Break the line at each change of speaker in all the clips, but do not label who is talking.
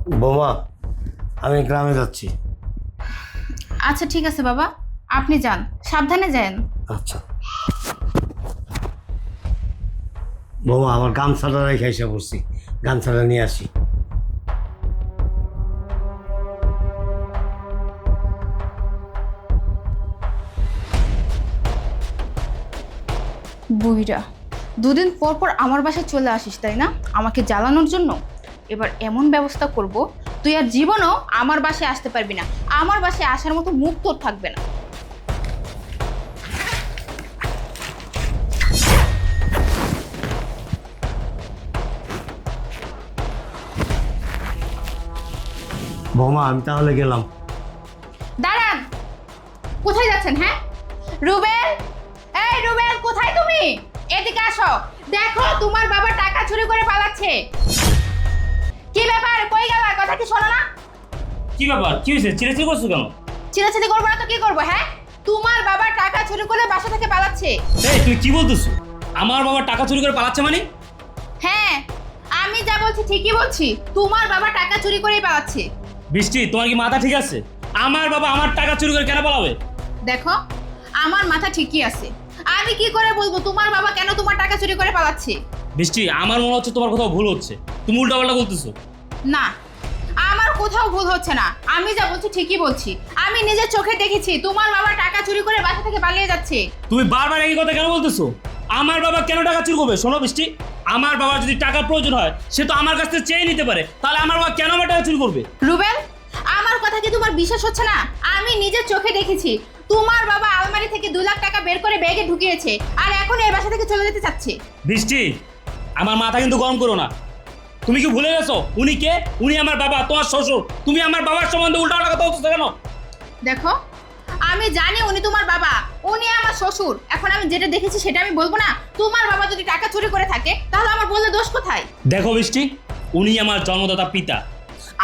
বৌমা, আমি গ্রামে যাচ্ছি।
আচ্ছা ঠিক আছে বাবা, আপনি যান, সাবধানে যান।
আচ্ছা বৌমা, আমার গামছাটা রেখে এসে পড়ছি, গামছাটা নিয়ে আসি।
বুইরা, দুদিন পর পর আমার বাসায় চলে আসিস তাই না, আমাকে জ্বালানোর জন্য। এবার এমন ব্যবস্থা করব, তুই আর জীবনও আমার বাসায় আসতে পারবি না, আমার বাসায় আসার মতো মুখ তোর থাকবে না।
বৌমা, আমি তাহলে গেলাম।
দাঁড়ান, কোথায় যাচ্ছেন? হ্যাঁ রুবেল, এই রুবেল, কোথায় তুমি? এদিকে আসো, দেখো তোমার বাবা টাকা চুরি করে পালাচ্ছে। কি ব্যাপার, কই গেলা? কথা কি শোনো না?
কি ব্যাপার, কি হয়েছে? চিল্লাচিল্লি করছো কেন?
চিল্লাচিল্লি করবো না তো কি করবো? হ্যাঁ, তোমার বাবা টাকা চুরি করে বাসা থেকে পালাচ্ছে।
এই তুই কি বলতেছো? আমার বাবা টাকা চুরি করে পালাচ্ছে মানে?
হ্যাঁ, আমি যা বলছি ঠিকই বলছি, তোমার বাবা টাকা চুরি করেই পালাচ্ছে।
বৃষ্টি, তোমার কি মাথা ঠিক আছে? আমার বাবা আমার টাকা চুরি করে কেন পালাবে?
দেখো, আমার মাথা ঠিকই আছে, আমি কি করে বলবো তোমার বাবা কেন তোমার টাকা চুরি করে পালাচ্ছে?
বৃষ্টি, আমার মনে হচ্ছে তোমার কোথাও ভুল হচ্ছে, তুমি উল্টাপাল্টা বলতেছো।
না, আমার কোথাও ভুল হচ্ছে না, আমি যা বলছি ঠিকই বলছি। আমি নিজের চোখে দেখেছি তোমার বাবা টাকা চুরি করে বাসা থেকে পালিয়ে যাচ্ছে।
তুমি বারবার এই কথা কেন বলতেছো? আমার বাবা কেন টাকা চুরি করবে? শোনো বৃষ্টি, আমার বাবার যদি টাকার প্রয়োজন হয় সে তো আমার কাছ থেকে চেয়ে নিতে পারে, তাহলে আমার বাবা কেন আমার টাকা চুরি করবে?
রুবেল, আমার কথা কি তোমার বিশ্বাস হচ্ছে না? আমি নিজের চোখে দেখেছি তোমার বাবা আলমারি থেকে 2 লাখ টাকা বের করে ব্যাগে ঢুকিয়েছে, আর এখন এই বাসা থেকে চলে যেতে চাচ্ছে।
বৃষ্টি, আমার মাথা কিন্তু গরম করো না। তুমি কি ভুলে গেছো উনি কে? উনি আমার বাবা, তোমার শ্বশুর। তুমি আমার বাবার সম্বন্ধে উল্টাপাল্টা কথা বলতেছো কেন?
দেখো, আমি জানি উনি তোমার বাবা, উনি আমার শ্বশুর। এখন আমি যেটা দেখেছি সেটা আমি বলবো না? তোমার বাবা যদি টাকা চুরি করে থাকে তাহলে আমার বললে দোষ কোথায়?
দেখো বৃষ্টি, উনি আমার জন্মদাতা পিতা।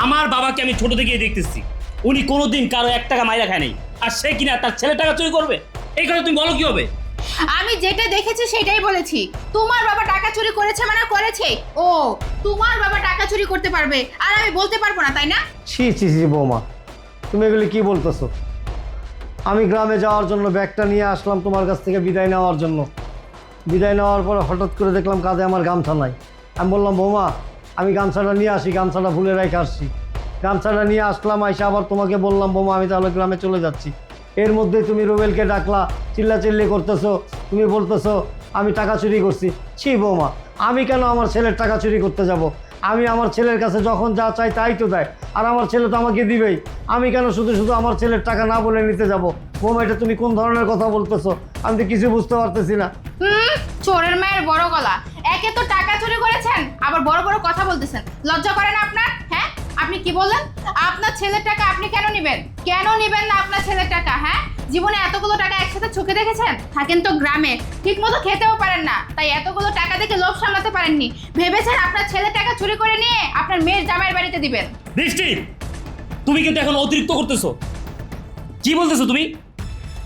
আমার বাবাকে আমি ছোট থেকেই দেখতেছি, উনি কোনোদিন কারো 1 টাকা মাইরা খায় নাই, আর সে কিনা তার ছেলে টাকা চুরি করবে? এই কথা তুমি বলো কি হবে?
আমি যেটা দেখেছি সেটাই বলেছি। তোমার বাবা টাকা চুরি করেছে মানে করেছে। ও, তোমার বাবা টাকা চুরি করতে পারবে আর আমি বলতে পারবো না, তাই না?
ছি ছি ছি বৌমা, তুমি এগুলি কি বলতেছো? আমি গ্রামে যাওয়ার জন্য ব্যাগটা নিয়ে আসলাম তোমার কাছ থেকে বিদায় নেওয়ার জন্য। বিদায় নেওয়ার পরে হঠাৎ করে দেখলাম কাঁধে আমার গামছা নাই। আমি বললাম বৌমা, আমি গামছাটা নিয়ে আসি, গামছাটা ভুলে রেখে আসছি। গামছাটা নিয়ে আসলাম, আইসা আবার তোমাকে বললাম বৌমা আমি তাহলে গ্রামে চলে যাচ্ছি। এর মধ্যে তুমি রুবেলকে ডাকলা, চিল্লাচিল্লি করতেছো, তুমি বলতেছো আমি টাকা চুরি করছি। ছি বৌমা, আমি কেন আমার ছেলের টাকা চুরি করতে যাব? আমি আমার ছেলের কাছে যখন যা চাই তাই তো দেয়, আর আমার ছেলে তো আমাকে দিবেই। আমি কেন শুধু শুধু আমার ছেলের টাকা না বলে নিতে যাব? বৌমা, এটা তুমি কোন ধরনের কথা বলতেছো? আমি তো কিছু বুঝতে পারতেছি না।
চোরের মায়ের বড় গলা। একে তো টাকা চুরি করেছেন, আবার বড় বড় কথা বলতেছেন। লজ্জা করে না আপনার? হ্যাঁ, আপনি কি বললেন? আপনার ছেলের টাকা আপনি কেন নেবেন? কেন নেবেন না আপনার ছেলের টাকা? হ্যাঁ, জীবনে এতগুলো টাকা একসাথে চোখে দেখেছেন? থাকেন তো গ্রামে, ঠিক মতো খেতেও পারেন না, তাই এতগুলো টাকা দেখে লোভ সামলাতে পারেননি। ভেবেছেন আপনার ছেলের টাকা চুরি করে নিয়ে আপনার মেয়ের জামাইয়ের বাড়িতে দিবেন।
বৃষ্টি, তুমি কিন্তু এখন অতিরিক্ত করতেছো। কি বলতেছো তুমি?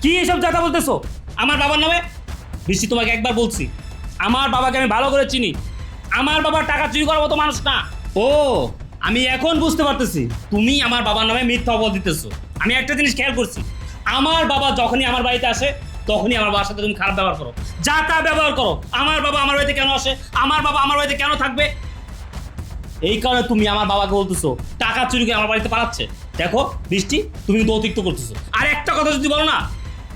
কি এসব কথা বলতেছো আমার বাবার নামে? বৃষ্টি, তোমাকে একবার বলছি, আমার বাবাকে আমি ভালো করে চিনি। আমার বাবা টাকা চুরি করার মতো মানুষ না। ও, আমি এখন বুঝতে পারতেছি তুমি আমার বাবার নামে মিথ্যা অপবাদ দিতেছো। আমি একটা জিনিস খেয়াল করছি, আমার বাবা যখনই আমার বাড়িতে আসে তখনই আমার বাবার সাথে তুমি খারাপ ব্যবহার করো, যা তা ব্যবহার করো। আমার বাবা আমার বাড়িতে কেন আসে? আমার বাবা আমার বাড়িতে কেন থাকবে? এই কারণে তুমি আমার বাবাকে বলতেছো টাকা চুরি করে আমার বাড়িতে পালাচ্ছে। দেখো বৃষ্টি, তুমি কিন্তু অতিরিক্ত করতেছো। আর একটা কথা যদি বলো না,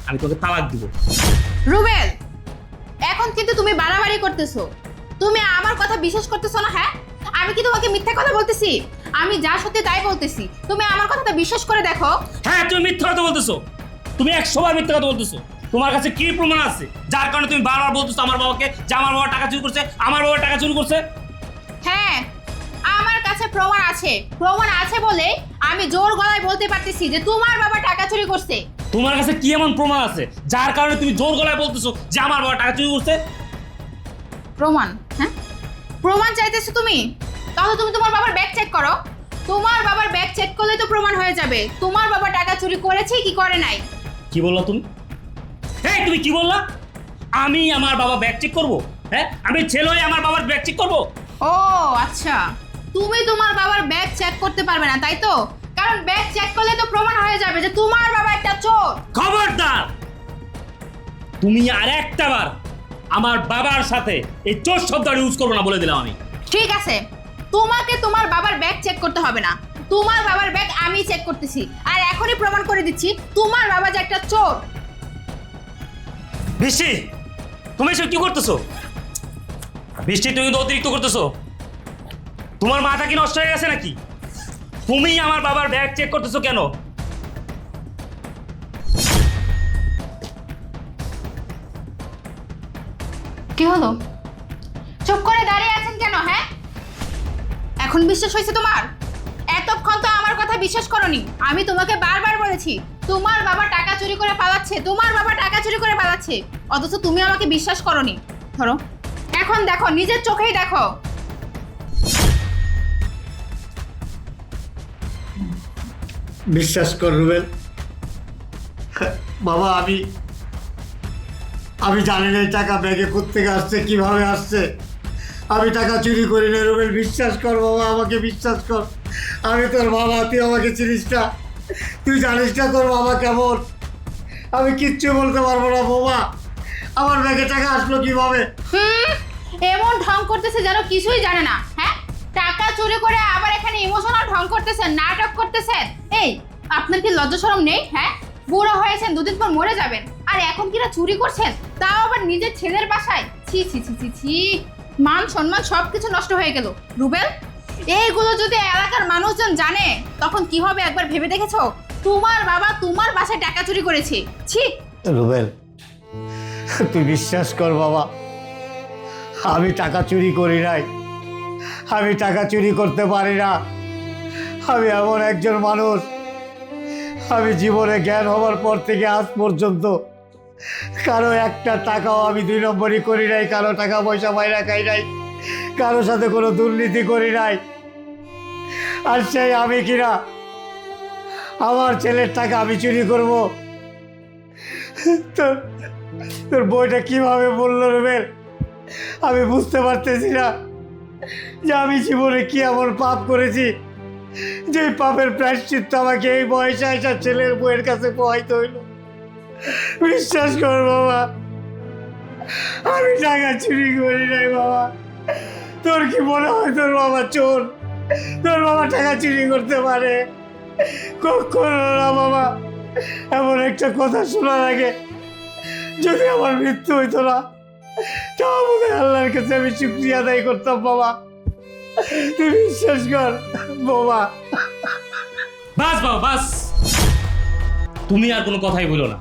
আমি তোকে তালাক দিব।
রুবেল, এখন কিন্তু তুমি বাড়াবাড়ি করতেছো। তুমি আমার কথা বিশ্বাস করতেছো না? হ্যাঁ, আমি কি তোমাকে মিথ্যা কথা বলতেছি? আমি যা সত্যি তাই বলতেছি, তুমি আমার কথাটা বিশ্বাস করে দেখো।
হ্যাঁ, তুমি মিথ্যা কথা বলতেছো। তুমি 100 বার মিথ্যা কথা বলতেছো। তোমার কাছে কি প্রমাণ আছে যার কারণে তুমি বারবার বলতেছো আমার বাবাকে যে আমার বাবা টাকা চুরি করছে, আমার বাবা টাকা চুরি করছে?
হ্যাঁ, আমার কাছে প্রমাণ আছে। প্রমাণ আছে বলে আমি জোর গলায় বলতে পারতেছি যে তোমার বাবা টাকা চুরি করছে।
তোমার কাছে কি এমন প্রমাণ আছে যার কারণে তুমি জোর গলায় বলতেছো যে আমার বাবা টাকা চুরি করছে?
প্রমাণ? হ্যাঁ, প্রমাণ চাইতেছো তুমি? তাহলে তুমি তোমার বাবার ব্যাগ চেক করো। তোমার বাবার ব্যাগ চেক করলে তো প্রমাণ হয়ে যাবে তোমার বাবা টাকা চুরি করেছে কি করে নাই।
কি বললা তুমি? হ্যাঁ, তুমি কি বললা? আমি আমার বাবা ব্যাগ চেক করবো? হ্যাঁ, আমি ছেলে হয়ে আমার বাবার ব্যাগ চেক করবো?
ও আচ্ছা, তুমি তোমার বাবার ব্যাগ চেক করতে পারবে না, তাই তো? কারণ ব্যাগ চেক করলে তো প্রমাণ হয়ে যাবে যে তোমার বাবা একটা চোর।
খবরদার, তুমি আর একটা বার আমার বাবার সাথে এই চোর শব্দটা ইউজ করবো না বলে দিলাম আমি।
ঠিক আছে, তোমাকে তোমার বাবার ব্যাগ চেক করতে হবে না, তোমার বাবার ব্যাগ আমি চেক করতেছি, আর এখনই প্রমাণ করে দিচ্ছি তোমার বাবা যে একটা চোর।
বৃষ্টি, তুমি এসব কি করতেছো? বৃষ্টি, তুমি কিন্তু অতিরিক্ত করতেছো। তোমার মাথা কি নষ্ট হয়ে গেছে নাকি? তুমি আমার বাবার ব্যাগ চেক করতেছো কেন?
কি হলো? চুপ করে দাঁড়িয়ে আছেন কেন? হ্যাঁ, এখন বিশ্বাস হয়েছে তোমার? এতক্ষণ তো আমার কথা বিশ্বাস করনি। আমি তোমাকে বারবার বলেছি তোমার বাবা টাকা চুরি করে পালাচ্ছে, তোমার বাবা টাকা চুরি করে পালাচ্ছে, অথচ তুমি আমাকে বিশ্বাস করনি। ধরো, এখন দেখো, নিজের চোখেই দেখো।
বিশ্বাস কর রুবেল, বাবা আমি জানি না এই টাকা ব্যাগে কোত্থেকে আসছে, কিভাবে আসছে। আমি টাকা চুরি করি না রুবেল, বিশ্বাস কর বাবা, আমাকে বিশ্বাস কর। আমি তোর বাবা, তুই আমাকে চিনিস না, তুই জানিস না তোর বাবা কেমন। আমি কিচ্ছু বলতে পারবো না বাবা, আমার ব্যাগে টাকা আসলো কিভাবে।
এমন ঢং করতেছে যেন কিছুই জানে না। হ্যাঁ, টাকা চুরি করে আবার এখানে ইমোশনাল ঢং করতেছেন, নাটক করতেছেন। এই, আপনার কি লজ্জা শরম নেই? হ্যাঁ, বুড়ো হয়েছেন, দুদিন পর মরে যাবেন, আর এখন কিনা চুরি করছেন, তাও আবার নিজের ছেলের বাসায়। ছি ছি ছি ছি ছি, মান সম্মান সবকিছু নষ্ট হয়ে গেল। রুবেল, এইগুলো যদি এলাকার মানুষজন জানে তখন কি হবে একবার ভেবে দেখেছো? তোমার বাবা তোমার বাসায় টাকা চুরি করেছে। ছি।
রুবেল, তুই বিশ্বাস কর বাবা, আমি টাকা চুরি করি নাই, আমি টাকা চুরি করতে পারি না। আমি এমন একজন মানুষ, আমি জীবনে জ্ঞান হওয়ার পর থেকে আজ পর্যন্ত কারো একটা টাকাও আমি 2 নম্বরই করি নাই, কারো টাকা পয়সা মাইরা খাই নাই, কারো সাথে কোনো দুর্নীতি করি নাই। আর সেই আমি কিনা আমার ছেলের টাকা আমি চুরি করবো? তোর বইটা কিভাবে বললো রুবেল, আমি বুঝতে পারতেছি না যে আমি জীবনে কি এমন পাপ করেছি যে পাপের প্রায়শ্চিত্ত আমাকে এই বয়সে আসা ছেলের বইয়ের কাছে পোহাইতে হইল। বিশ্বাস কর বাবা, আমি টাকা চুরি করি নাই বাবা। তোর কি মনে হয় তোর বাবা চোর? তোর বাবা টাকা চুরি করতে পারে? কখনো না বাবা। এমন একটা কথা শোনার আগে যদি আমার মৃত্যু হইতো না, তাও বোধ হয় আল্লাহর কাছে আমি শুকরিয়া আদায় করতাম বাবা। তুই বিশ্বাস কর বাবা।
বাস বাবা, বাস, তুমি আর কোনো কথাই বলো না।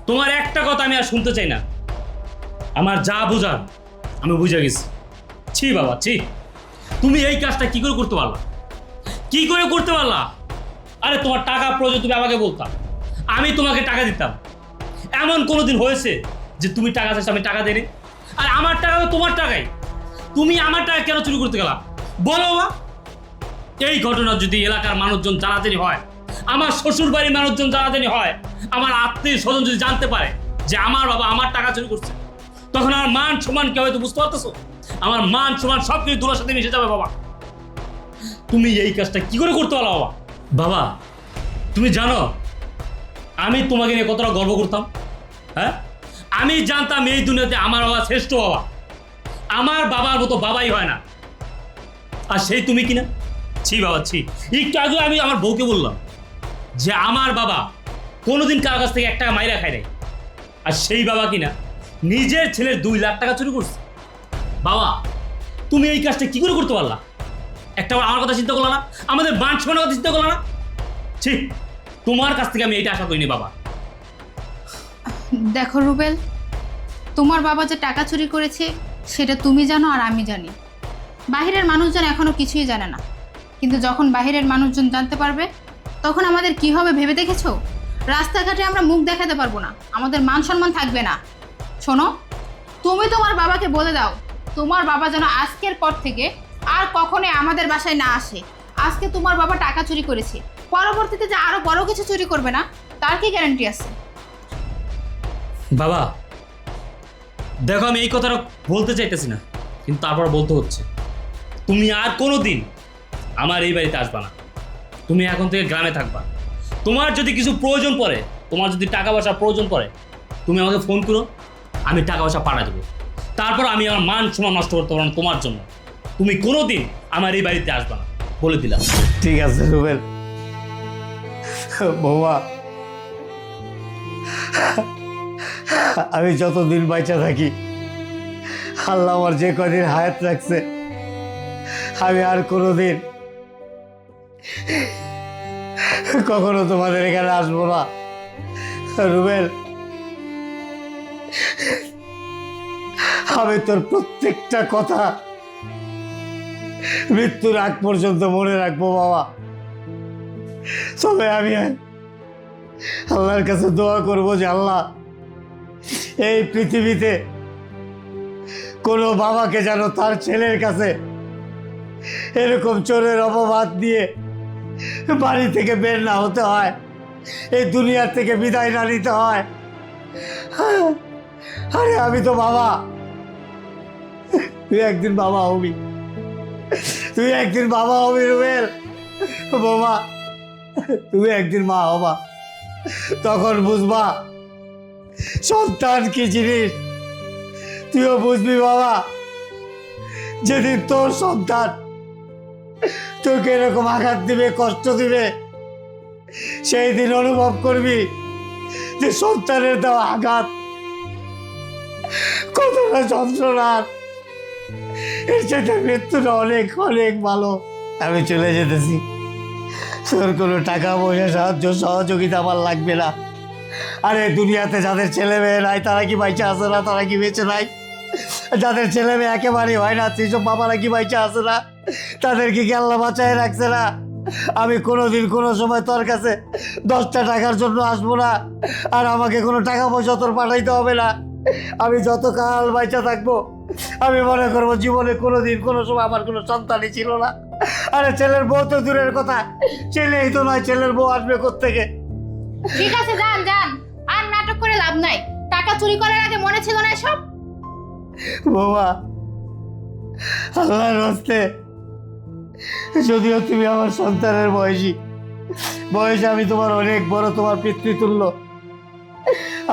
তোমার একটা কথা আমি আর শুনতে চাই না। আমার যা বোঝার আমি বুঝে গেছি। ছি বাবা, ছি। তুমি এই কাজটা কি করে করতে পারলা? কি করে করতে পারলা? আরে তোমার টাকা প্রয়োজন, তুমি আমাকে বলতাম, আমি তোমাকে টাকা দিতাম। এমন কোনোদিন হয়েছে যে তুমি টাকা চাইছো আমি টাকা দেইনি? আর আমার টাকা তো তোমার টাকাই, তুমি আমার টাকা কেন চুরি করতে গেলা বলো বাবা? এই ঘটনা যদি এলাকার মানুষজন জানাজানি হয়, আমার শ্বশুর বাড়ির মানুষজন জানাজানি হয়, আমার আত্মীয় স্বজন যদি জানতে পারে যে আমার বাবা আমার টাকা চুরি করছে, তখন আমার মান সম্মান কে হয়তো বুঝতে পারতেছো? আমার মান সম্মান সব কিছু ধুলার সাথে মিশে যাবে বাবা। তুমি এই কাজটা কি করে করতে পারো বাবা? বাবা, তুমি জানো আমি তোমাকে নিয়ে কতটা গর্ব করতাম? হ্যাঁ, আমি জানতাম এই দুনিয়াতে আমার বাবা শ্রেষ্ঠ বাবা, আমার বাবার মতো বাবাই হয় না। আর সেই তুমি কিনা, ছি বাবা ছি। একটু আগে আমি আমার বউকে বললাম যে আমার বাবা কোনোদিন কারো কাছ থেকে 1 টাকা মাইরা খায় নাই, আর সেই বাবা কিনা নিজের ছেলের 2 লাখ টাকা চুরি করছে। বাবা, তুমি এই কাজটা কি করে করতে পারলা? একটা আমার কথা চিন্তা করলো না? আমাদের মান সম্মানের কথা চিন্তা করলো না? ছি, তোমার কাছ থেকে আমি এইটা আশা করিনি বাবা।
দেখো রুবেল, তোমার বাবা যে টাকা চুরি করেছে সেটা তুমি জানো আর আমি জানি। বাহিরের মানুষজন এখনো কিছুই জানে না, কিন্তু যখন বাহিরের মানুষজন জানতে পারবে তখন আমাদের কি হবে ভেবে দেখেছো? রাস্তাঘাটে আমরা মুখ দেখাতে পারবো না, আমাদের মান সম্মান থাকবে না। শোনো, তুমি তোমার বাবাকে বলে দাও তোমার বাবা যেন আজকের পর থেকে আর কখনোই আমাদের বাসায় না আসে। আজকে তোমার বাবা টাকা চুরি করেছে, পরবর্তীতে যে আরো বড় কিছু চুরি করবে না তার কি গ্যারান্টি আছে?
বাবা দেখো, আমি এই কথাটা বলতে চাইতেছি না, কিন্তু তারপর বলতে হচ্ছে। তুমি আর কোনো দিন আমার এই বাড়িতে আসবা না। তুমি এখন থেকে গ্রামে থাকবা। তোমার যদি কিছু প্রয়োজন পড়ে, তোমার যদি টাকা পয়সা প্রয়োজন পড়ে, তুমি আমাকে ফোন করো, আমি টাকা পয়সা পাঠিয়ে দেবো। তারপর আমি আমার মান সম্মান নষ্ট করতে পারবো না তোমার জন্য। তুমি কোনো দিন আমার এই বাড়িতে আসবা না, বলে দিলাম।
ঠিক আছে রুবেল। বৌমা, আমি যতদিন বাইচা থাকি, আল্লাহ আমার যে কদিন হায়াত রাখছে, আমি আর কোনোদিন কখনো তোমাদের এখানে আসবো না। রুবেল, আমি তোর প্রত্যেকটা কথা মৃত্যুর আগ পর্যন্ত মনে রাখবো বাবা। তবে আমি আল্লাহর কাছে দোয়া করবো যে আল্লাহ, এই পৃথিবীতে কোনো বাবাকে যেন তার ছেলের কাছে এরকম চোরের অপবাদ দিয়ে বাড়ি থেকে বের না হতে হয়, এই দুনিয়ার থেকে বিদায় না নিতে হয়। আরে আমি তো বাবা, তুই একদিন বাবা হবি, তুই একদিন বাবা হবি রুবেল। বাবা, তুমি একদিন মা হবা, তখন বুঝবা সন্তান কি জিনিস। তুইও বুঝবি বাবা, যেদিন তোর সন্তান তোকে এরকম আঘাত দিবে, কষ্ট দিবে, সেই দিন অনুভব করবি যে সন্তানের দেওয়া আঘাত কতটা যন্ত্রণার। এর সাথে মৃত্যুটা অনেক অনেক ভালো। আমি চলে যেতেছি, তোর কোনো টাকা পয়সা সাহায্য সহযোগিতা আমার লাগবে না। আরে দুনিয়াতে যাদের ছেলে মেয়ে নাই তারা কি বাইচা আছে না? তারা কি বেঁচে নাই? যাদের ছেলে মেয়ে একেবারেই হয় না, সেসব বাবারা কি বাইচা আছে না? তাদেরকে কি আল্লাহ বাঁচায় রাখছে না? আমি কোনোদিন কোনো সময় তোর কাছে 10টা টাকার জন্য আসবো না, আর আমাকে কোনো টাকা পয়সা তোর পাঠাইতে হবে না। আমি যত কাল বাইচা থাকবো, আমি মনে করবো জীবনে কোনোদিন কোনো সময় আমার কোনো সন্তানই ছিল না। আরে ছেলের বউ তো দূরের কথা, ছেলেই তো নয়, ছেলের বউ আসবে কোত্থেকে?
ঠিক আছে, যান যান, আর নাটক করে লাভ নাই। টাকা চুরি করার আগে মনে ছিল না এসব?
বাবা, আল্লাহর হস্তে, যদিও তুমি আমার সন্তানের বয়সে আমি তোমার অনেক বড়, তোমার পিতৃতুল্য,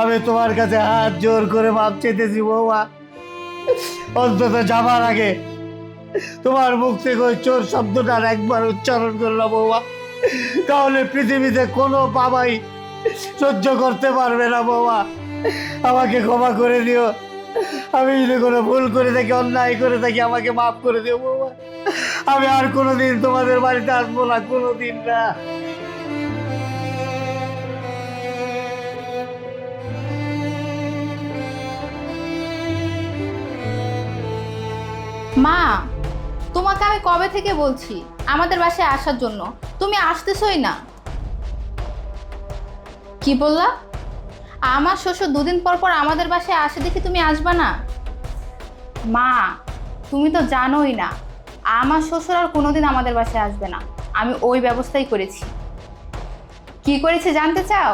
আমি তোমার কাছে হাত জোর করে মাপ চেতেছি বৌমা। অন্তত যাবার আগে তোমার মুখ থেকে ওই চোর শব্দটা একবার উচ্চারণ করলো বৌমা, তাহলে পৃথিবীতে কোনো বাবাই সহ্য করতে পারবে না বৌমা। আমাকে ক্ষমা করে দিও, আমি যদি কোনো ভুল করে থাকি, অন্যায় করে থাকি, আমাকে মাফ করে দিও বৌমা। আমি আর কোনোদিন তোমাদের বাড়িতে আসবো না, কোনোদিন না।
মা, তোমাকে আমি কবে থেকে বলছি আমাদের বাসায় আসার জন্য, তুমি আসতেছই না। কি বললা? আমার শ্বশুর দুদিন পর পর আমাদের বাসায় আসে দেখি তুমি আসবা না? মা, তুমি তো জানোই না আমার শ্বশুর আর কোনোদিন আমাদের বাসায় আসবে না। আমি ওই ব্যবস্থাই করেছি। কি করেছি জানতে চাও?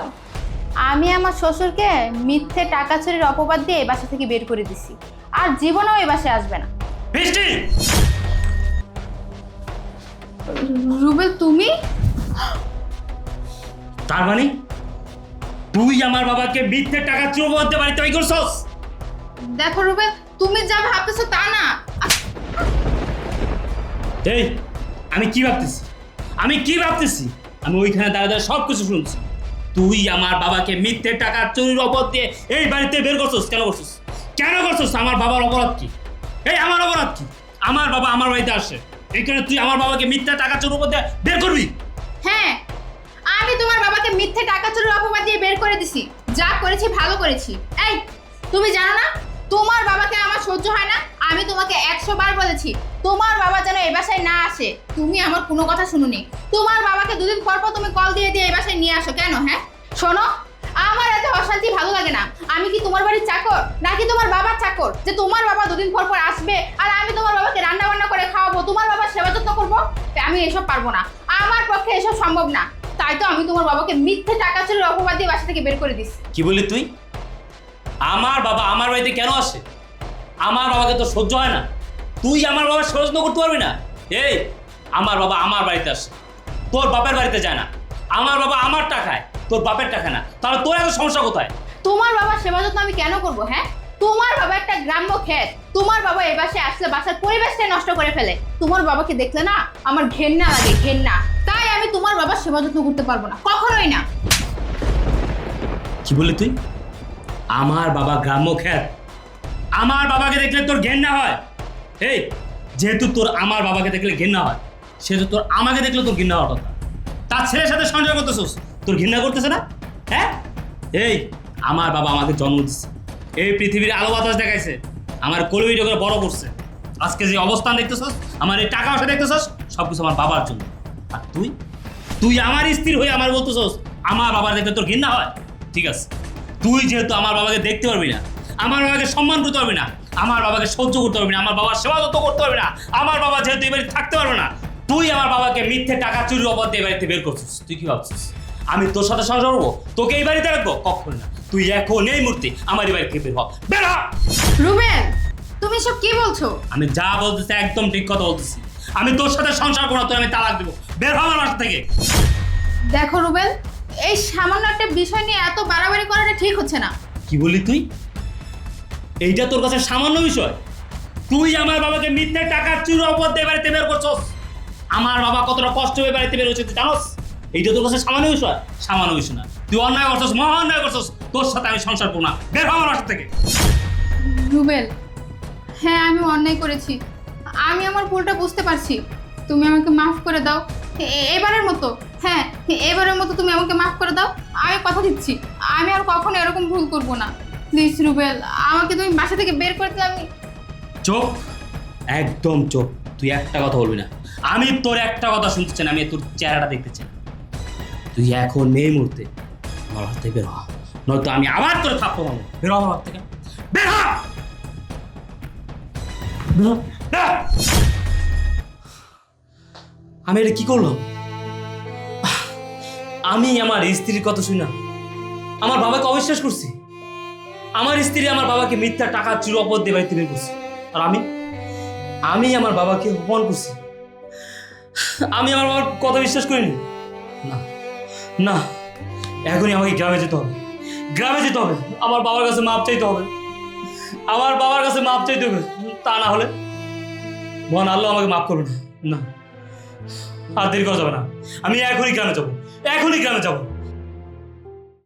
আমি আমার শ্বশুরকে মিথ্যে টাকা চুরির অপবাদ দিয়ে এই বাসা থেকে বের করে দিছি, আর জীবনেও এই বাসায় আসবে না।
বৃষ্টি,
রুবেল, তুমি?
তার মানে তুই আমার বাবাকে মিথ্যে টাকা চুরি করতে বাড়িতে বাই করছস?
দেখো রুবেল, তুমি যা ভাবতেছো তা না।
এই, আমি কি ভাবতেছি? আমি ওইখানে দাঁড়া সব কিছু শুনছি। তুই আমার বাবাকে মিথ্যে টাকা চুরির অপবাদ দিয়ে এই বাড়িতে বের করছস। কেন করছস? আমার বাবার অপরাধ কি? আমার অপরাধ কি? আমার বাবা আমার বাড়িতে আসে, এইখানে তুই আমার বাবাকে মিথ্যে টাকা চুরির অপবাদ দিয়ে বের করবি?
হ্যাঁ, আমি তোমার বাবাকে মিথ্যে টাকা চুরির অপবাদ দিয়ে বের করে দিছি। যা করেছি ভালো করেছি। এই, তুমি জানো না তোমার বাবাকে আমার সহ্য হয় না? আমি তোমাকে 100 বার বলেছি তোমার বাবা যেন এই বাসায় না আসে। তুমি আমার কোনো কথা শুনোনি। তোমার বাবাকে দুদিন পর পর তুমি কল দিয়ে দিয়ে এই বাসায় নিয়ে আসো কেন? হ্যাঁ শোনো, আমার এত অশান্তি ভালো লাগে না। আমি কি তোমার বাড়ির চাকর নাকি তোমার বাবার চাকর যে তোমার বাবা দুদিন পর পর আসবে আর আমি তোমার বাবাকে রান্না বান্না করে খাওয়াবো, তোমার বাবার সেবা যত্ন করবো? আমি এসব পারবো না, আমার পক্ষে এসব সম্ভব না। তাই তো আমি তোমার বাবাকে মিথ্যে টাকা চুরির অপবাদ দিয়ে বাসা থেকে বের করে দিছি।
কি বললি তুই? আমার বাবা আমার বাড়িতে কেন আসে? আমার বাবাকে তো সহ্য হয় না। তুই আমার বাবার সহ্য করতে পারবি না? এই আমার বাবা আমার বাড়িতে আসে, তোর বাপের বাড়িতে যায় না। আমার বাবা আমার টাকায়, তোর বাপের টাকা না। তাহলে তোর এত সমস্যা কোথায়?
তোমার বাবার সেবা যত্ন আমি কেন করব? হ্যাঁ, তোমার বাবা একটা গ্রাম্য ক্ষেত। তোমার বাবা এই বাসায় আসলে বাসার পরিবেশটাই নষ্ট করে ফেলে। তোমার বাবাকে দেখলে না আমার ঘেন্না লাগে, ঘেন্না। তাই আমি তোমার বাবার সেবা যত্ন করতে পারবো না, কখনোই না।
কি বললি তুই? আমার বাবা গ্রাম্য খ্যাত, আমার বাবাকে দেখলে তোর ঘেন্না হয়? এই যেহেতু তোর আমার বাবাকে দেখলে ঘেন্না হয়, সেহেতু তোর আমাকে দেখলে তোর ঘেন্না হওয়ার কথা। তার ছেলের সাথে সংসার করতেছিস, তোর ঘেন্না করতেছে না? হ্যাঁ, এই আমার বাবা আমাকে জন্ম দিচ্ছে, এই পৃথিবীর আলো বাতাস দেখাইছে, আমার কলবিটা করে বড় করছে। আজকে যে অবস্থান দেখতেছস, আমার এই টাকা পয়সা দেখতেছস, সবকিছু আমার বাবার জন্য। আর তুই তুই আমার স্থির হয়ে আমার বলতেছস আমার বাবার দেখলে তোর ঘেন্না হয়? ঠিক আছে, তুই যেহেতু আমার বাবাকে দেখতে পারবি না, আমার বাবাকে সম্মান করতে পারবি না, আমার বাবাকে সহ্য করতে পারবি না, আমার বাবার সেবা যত্ন করতে পারবি না, আমার বাবা যেহেতু এই বাড়িতে থাকতে পারবে না, তুই আমার বাবাকে মিথ্যে টাকা চুরির অপরাধ দিয়ে এই বাড়িতে বের করছিস। তুই কি ভাবছিস আমি তোর সাথে সংসার করবো? তোকে এই বাড়িতে রাখবো? কখনো না। তুই এখন এই মুহূর্তে আমার এই বাড়ি থেকে বের হ, বের হ।
রুবেল, তুমি সব কি বলছো?
আমি যা বলতেছি একদম ঠিক কথা বলতেছি। আমি তোর সাথে সংসার করবো, তোর আমি তালাক দেবো। বের হ আমার বাসা থেকে।
দেখো রুবেল, এই সামান্য একটা বিষয় নিয়ে এত বাড়াবাড়ি করাটা ঠিক হচ্ছে না।
কি বললি তুই? এইটা তোর কাছে সামান্য বিষয়? তুই আমার বাবাকে মিথ্যে টাকা চুরি অপরাধ দিয়ে বাড়িতে বের করছস। আমার বাবা কতটা কষ্ট হয়ে বাড়িতে বের হচ্ছে তুই জানোস? এইটা তোর কাছে সামান্য বিষয়? সামান্য বিষয় না, তুই অন্যায় করছস, মহা অন্যায় করছস। তোর সাথে আমি সংসার করবো না, বের হ আমার বাসা থেকে।
রুবেল, হ্যাঁ আমি অন্যায় করেছি, আমি আমার ভুলটা বুঝতে পারছি। তুমি আমাকে মাফ করে দাও এবারের মতো। হ্যাঁ, এবারের মতো তুমি আমাকে মাফ করে দাও। আমি কথা দিচ্ছি আমি আর কখনো এরকম ভুল করব না। প্লিজ রুবেল, আমাকে তুমি বাসা থেকে বের করে দিলে আমি।
চোখ, একদম চোখ। তুই একটা কথা বলবি না, আমি তোর একটা কথা শুনতে চাই না, আমি তোর চেহারাটা দেখতে চাই না। তুই এখন এই মুহূর্তে আমার হাত থেকে বের হ, নয়তো আমি আবার তোর থাপ্পড় মারবো। বের হ আমার হাত থেকে, বের হ। বের হ। বের হ। আমি এটা কি করলাম? আমি আমার স্ত্রীর কথা শুনি না আমার বাবাকে অবিশ্বাস করছি। আমার স্ত্রী আমার বাবাকে মিথ্যা টাকা চুরি অপরাধ দিয়ে বাড়িতে বের করছি। আর আমি আমার বাবাকে অপমান করছি। আমি আমার বাবার কথা বিশ্বাস করিনি। না না, এখনই আমাকে গ্রামে যেতে হবে, গ্রামে যেতে হবে। আমার বাবার কাছে মাপ চাইতে হবে, আমার বাবার কাছে মাপ চাইতে হবে। তা না হলে মহান আল্লাহ আমাকে মাফ করবে না। না, আর দেরি করা যাবে না, আমি এখনই গ্রামে যাবো, এখনই গ্রামে যাবো।